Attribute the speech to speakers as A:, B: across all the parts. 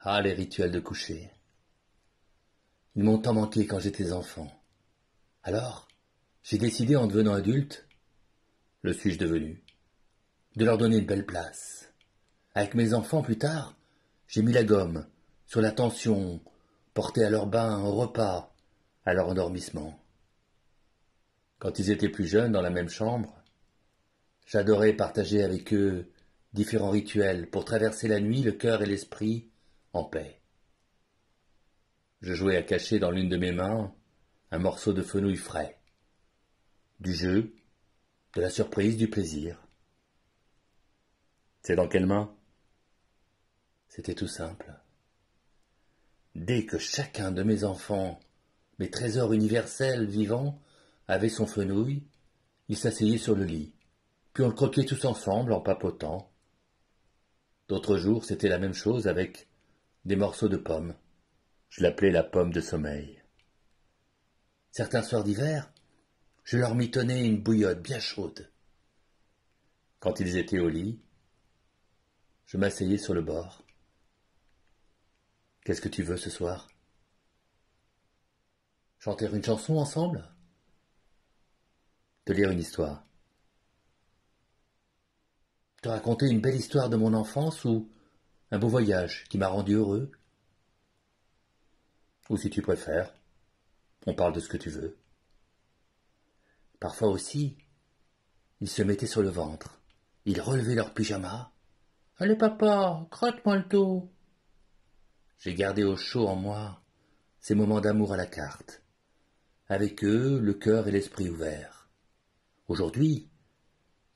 A: Ah, les rituels de coucher. Ils m'ont tant manqué quand j'étais enfant. Alors, j'ai décidé en devenant adulte, le suis-je devenu, de leur donner une belle place. Avec mes enfants plus tard, j'ai mis la gomme sur la tension, portée à leur bain, au repas, à leur endormissement. Quand ils étaient plus jeunes dans la même chambre, j'adorais partager avec eux différents rituels pour traverser la nuit le cœur et l'esprit en paix. Je jouais à cacher dans l'une de mes mains un morceau de fenouil frais. Du jeu, de la surprise, du plaisir. C'est dans quelle main? C'était tout simple. Dès que chacun de mes enfants, mes trésors universels vivants, avait son fenouil, ils s'asseyaient sur le lit, puis on le croquait tous ensemble en papotant. D'autres jours, c'était la même chose avec des morceaux de pommes. Je l'appelais la pomme de sommeil. Certains soirs d'hiver, je leur mitonnais une bouillotte bien chaude. Quand ils étaient au lit, je m'asseyais sur le bord. Qu'est-ce que tu veux ce soir? Chanter une chanson ensemble? Te lire une histoire? Te raconter une belle histoire de mon enfance ou un beau voyage qui m'a rendu heureux? Ou si tu préfères, on parle de ce que tu veux. Parfois aussi, ils se mettaient sur le ventre. Ils relevaient leur pyjama. Allez papa, gratte-moi le dos. J'ai gardé au chaud en moi ces moments d'amour à la carte. Avec eux, le cœur et l'esprit ouverts. Aujourd'hui,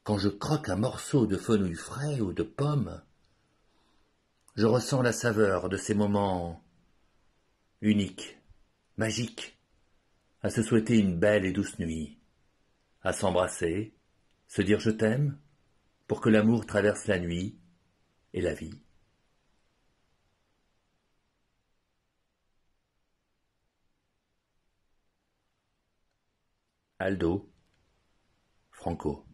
A: quand je croque un morceau de fenouil frais ou de pomme, je ressens la saveur de ces moments uniques, magiques, à se souhaiter une belle et douce nuit, à s'embrasser, se dire je t'aime, pour que l'amour traverse la nuit et la vie. Aldo Franco.